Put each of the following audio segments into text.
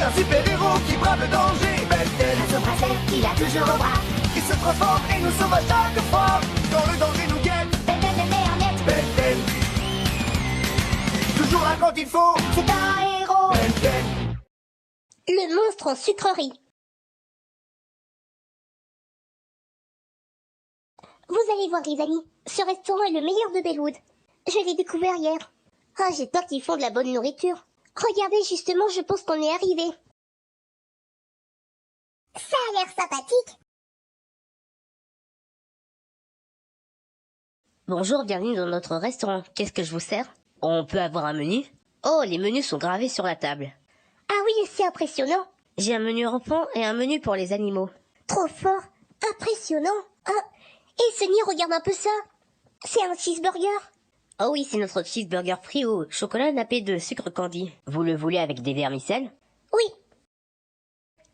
un super-héros qui brave le danger. Ben 10, Son bracelet qu'il a toujours au bras. qui se transforme et nous sauve à chaque fois. Quand le danger nous guette, Ben 10 le meilleur maître. Ben 10, toujours là quand il faut. C'est un héros. Ben 10. Le monstre en sucrerie. Vous allez voir les amis, ce restaurant est le meilleur de Bellwood. Je l'ai découvert hier. Ah, j'ai peur qu'ils font de la bonne nourriture. Regardez, justement, je pense qu'on est arrivé. Ça a l'air sympathique. Bonjour, bienvenue dans notre restaurant. Qu'est-ce que je vous sers? On peut avoir un menu? Oh, les menus sont gravés sur la table. Ah oui, c'est impressionnant. J'ai un menu enfant et un menu pour les animaux. Trop fort. Impressionnant. Ah, et Sonny, regarde un peu ça. C'est un cheeseburger. Oh oui, c'est notre cheeseburger frit au chocolat nappé de sucre candy. Vous le voulez avec des vermicelles? Oui.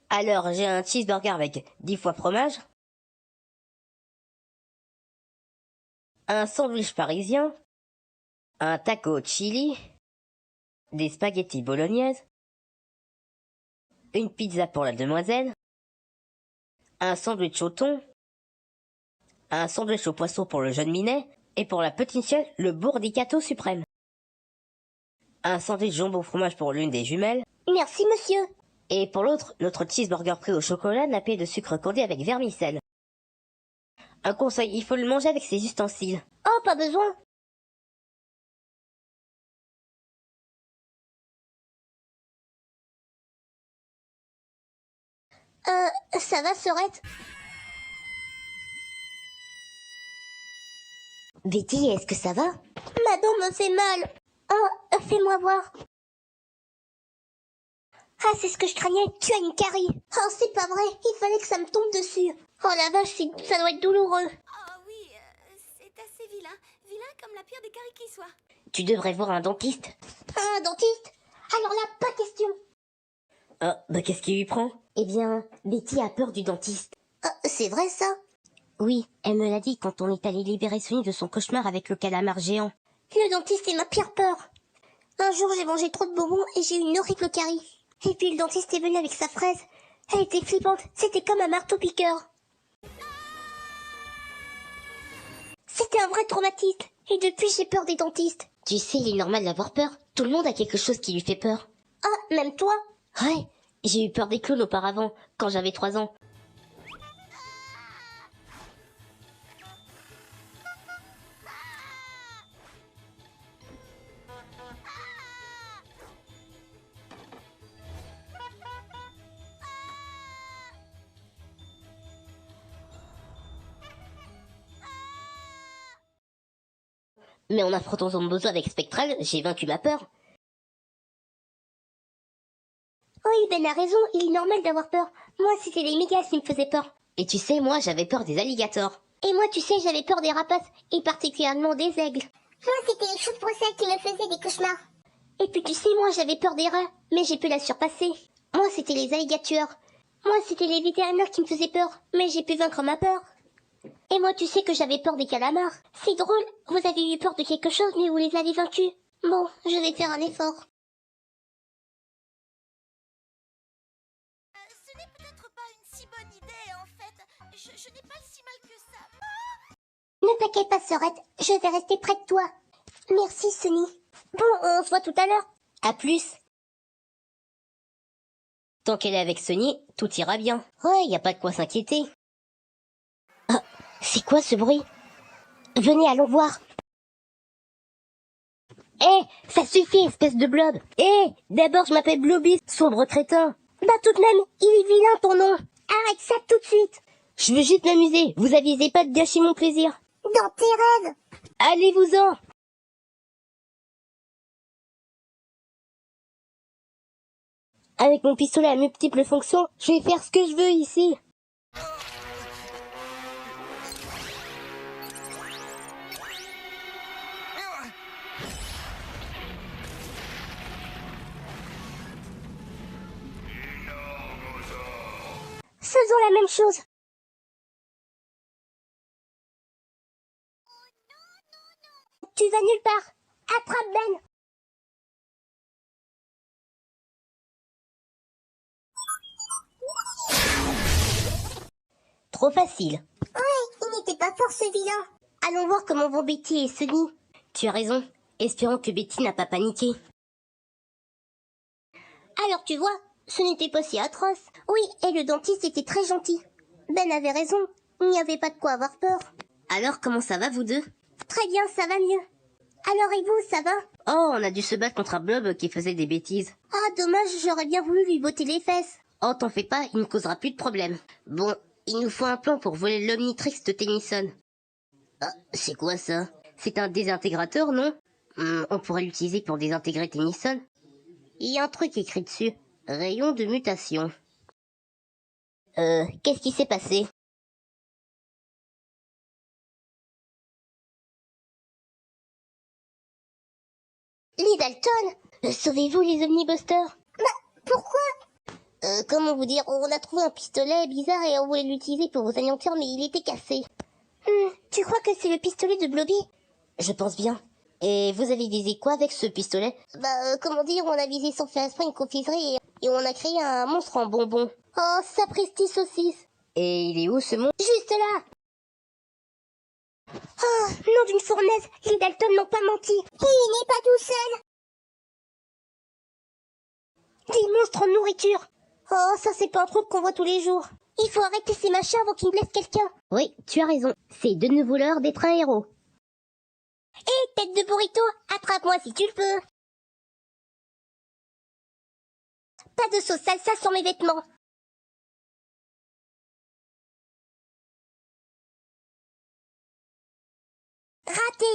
Alors, j'ai un cheeseburger avec 10 fois fromage, un sandwich parisien, un taco chili, des spaghettis bolognaises, une pizza pour la demoiselle, un sandwich au thon, un sandwich au poisson pour le jeune minet, et pour la petite chienne, le bourdicato suprême. Un sandwich jambon fromage pour l'une des jumelles, Merci, monsieur. et pour l'autre, notre cheeseburger pris au chocolat nappé de sucre candy avec vermicelle. Un conseil, il faut le manger avec ses ustensiles. Oh, pas besoin. Ça va, Sorette? Betty, est-ce que ça va? Ma dent me fait mal. Oh, fais-moi voir. Ah, c'est ce que je craignais, tu as une carie. Oh, c'est pas vrai, il fallait que ça me tombe dessus. Oh la vache, ça doit être douloureux. Oh oui, c'est assez vilain. Vilain comme la pire des caries qui soit. Tu devrais voir un dentiste. Un dentiste? Alors là, pas question. Ah, bah qu'est-ce qui lui prend? Eh bien, Betty a peur du dentiste. Ah, c'est vrai ça? Oui, elle me l'a dit quand on est allé libérer Sonny de son cauchemar avec le calamar géant. Le dentiste est ma pire peur. Un jour, j'ai mangé trop de bonbons et j'ai eu une horrible carie. Et puis le dentiste est venu avec sa fraise. Elle était flippante, c'était comme un marteau-piqueur. C'était un vrai traumatisme. Et depuis, j'ai peur des dentistes. Tu sais, il est normal d'avoir peur. Tout le monde a quelque chose qui lui fait peur. Ah, même toi? Ouais, j'ai eu peur des clowns auparavant, quand j'avais 3 ans. Mais en affrontant Zombozo avec Spectral, j'ai vaincu ma peur. Oui, Ben a raison, il est normal d'avoir peur. Moi, c'était les mégas qui me faisaient peur. Et tu sais, moi, j'avais peur des alligators. Et moi, tu sais, j'avais peur des rapaces, et particulièrement des aigles. Moi, c'était les choux de broussailles qui me faisaient des cauchemars. Et puis tu sais, moi, j'avais peur des rats, mais j'ai pu la surpasser. Moi, c'était les alligators. Moi, c'était les vétérinaires qui me faisaient peur, mais j'ai pu vaincre ma peur. Et moi, tu sais que j'avais peur des calamars. C'est drôle, vous avez eu peur de quelque chose, mais vous les avez vaincus. Bon, je vais faire un effort. Ce n'est peut-être pas une si bonne idée, en fait. Je n'ai pas si mal que ça. Ne t'inquiète pas, Sorette, je vais rester près de toi. Merci, Sonny. Bon, on se voit tout à l'heure. À plus. Tant qu'elle est avec Sonny, tout ira bien. Ouais, y a pas de quoi s'inquiéter. Ah, c'est quoi ce bruit? Venez, allons voir. Ça suffit, espèce de blob. D'abord je m'appelle Blobby, sombre crétin. Bah tout de même, il est vilain ton nom. Arrête ça tout de suite. Je veux juste m'amuser, vous avisez pas de gâcher mon plaisir. Dans tes rêves. Allez-vous-en. Avec mon pistolet à multiples fonctions, je vais faire ce que je veux ici. Faisons la même chose. Tu vas nulle part. Attrape Ben. Trop facile. Il n'était pas fort ce vilain. Allons voir comment vont Betty et Sunny. Tu as raison. Espérons que Betty n'a pas paniqué. Alors tu vois, ce n'était pas si atroce. Oui, et le dentiste était très gentil. Ben avait raison, il n'y avait pas de quoi avoir peur. Alors, comment ça va, vous deux? Très bien, ça va mieux. Alors et vous, ça va? Oh, on a dû se battre contre un blob qui faisait des bêtises. Ah, dommage, j'aurais bien voulu lui botter les fesses. Oh, t'en fais pas, il ne causera plus de problème. Bon, il nous faut un plan pour voler l'Omnitrix de Tennyson. Ah, c'est quoi ça? C'est un désintégrateur, non? On pourrait l'utiliser pour désintégrer Tennyson. Il y a un truc écrit dessus. Rayon de mutation. Qu'est-ce qui s'est passé? Les Dalton, sauvez-vous les Omnibusters. Pourquoi? Comment vous dire, on a trouvé un pistolet bizarre et on voulait l'utiliser pour vous anéantir, mais il était cassé. Tu crois que c'est le pistolet de Blobby? Je pense bien. Et vous avez visé quoi avec ce pistolet? Comment dire, on a visé sans faire esprit une confiserie et on a créé un monstre en bonbons. Oh, sapristi saucisse. Et il est où ce monstre? Juste là. Oh, nom d'une fournaise, les Dalton n'ont pas menti. Il n'est pas tout seul. Des monstres en nourriture. Oh, ça c'est pas un truc qu'on voit tous les jours. Il faut arrêter ces machins avant qu'ils blessent quelqu'un. Oui, tu as raison. C'est de nouveau l'heure d'être un héros. Hé, tête de burrito, attrape-moi si tu le peux. Pas de sauce salsa sur mes vêtements. Raté.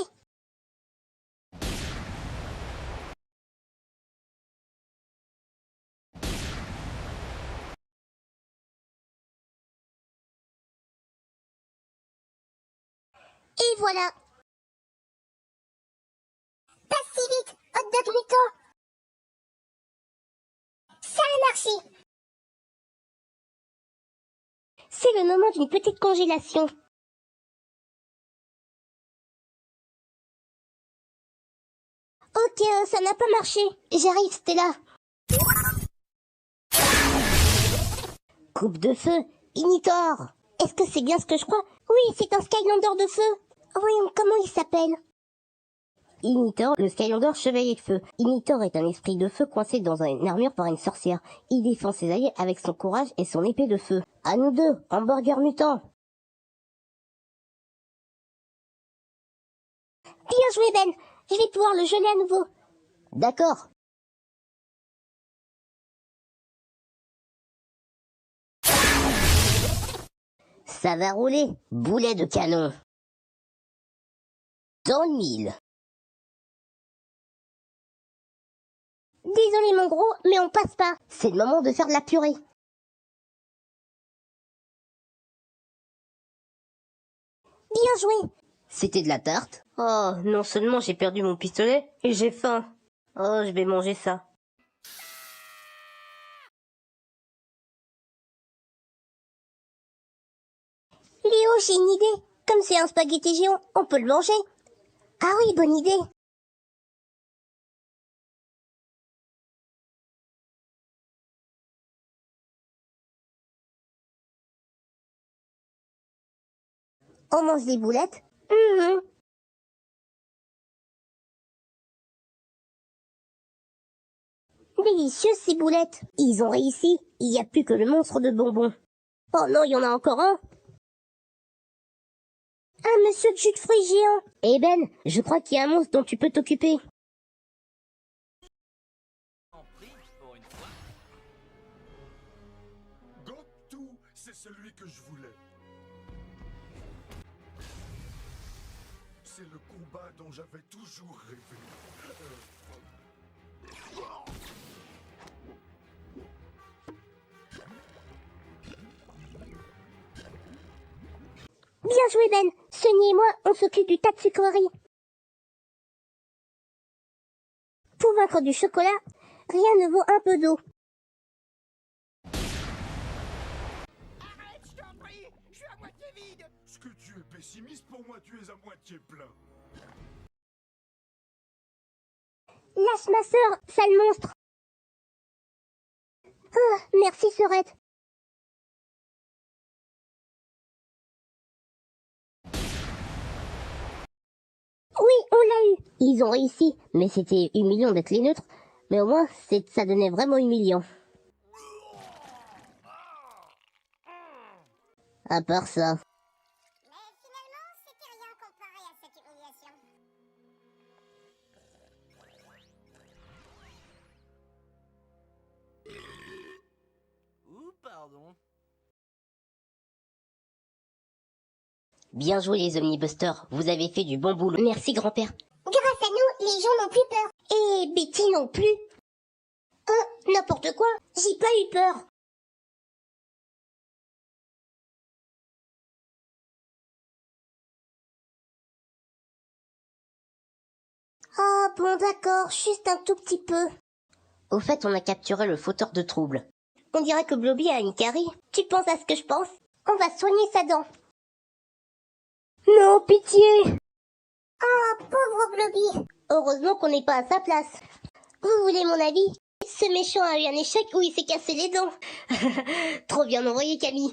Et voilà. Pas si vite, hot dog mutant. Ça a marché. C'est le moment d'une petite congélation. Ok, ça n'a pas marché. J'arrive, Stella. Coupe de feu. Ignitor. Est-ce que c'est bien ce que je crois? Oui, c'est un Skylander de feu. Voyons, comment il s'appelle? Ignitor, le Skylander chevalier de feu. Ignitor est un esprit de feu coincé dans une armure par une sorcière. Il défend ses alliés avec son courage et son épée de feu. À nous deux, hamburger mutant. Bien joué, Ben. Je vais pouvoir le geler à nouveau. D'accord. Ça va rouler. Boulet de canon. Dans le mille. Désolé, mon gros, mais on passe pas. C'est le moment de faire de la purée. Bien joué. C'était de la tarte. Oh, non seulement j'ai perdu mon pistolet, et j'ai faim. Oh, je vais manger ça. Léo, j'ai une idée. Comme c'est un spaghetti géant, on peut le manger. Ah oui, bonne idée. On mange des boulettes? Délicieuses ces boulettes. Ils ont réussi. Il n'y a plus que le monstre de bonbons. Oh non, il y en a encore un. Un monsieur de jus de fruits géant. Eh Ben, je crois qu'il y a un monstre dont tu peux t'occuper. Goku, c'est celui que je voulais. C'est le combat dont j'avais toujours rêvé. Bien joué, Ben. Sonny et moi, on s'occupe du tas de sucreries. Pour vaincre du chocolat, rien ne vaut un peu d'eau. Arrête, je t'en prie, je suis à moitié vide. Ce que tu es pessimiste, pour moi tu es à moitié plein. Lâche ma sœur, sale monstre. Ah, merci, sœurette. Ils ont réussi, mais c'était humiliant d'être les neutres. Mais au moins, ça donnait vraiment humiliant. À part ça. Mais finalement, c'était rien comparé à cette humiliation. Ouh, pardon. Bien joué les Omnibusters, vous avez fait du bon boulot. Merci grand-père. Grâce à nous, les gens n'ont plus peur. Et Betty non plus. N'importe quoi. J'ai pas eu peur. Ah bon d'accord, juste un tout petit peu. Au fait, on a capturé le fauteur de troubles. On dirait que Blobby a une carie. Tu penses à ce que je pense? On va soigner sa dent. Non, pitié. Ah, pauvre Blobby. Heureusement qu'on n'est pas à sa place. Vous voulez mon avis? Ce méchant a eu un échec où il s'est cassé les dents. Trop bien envoyé, Camille.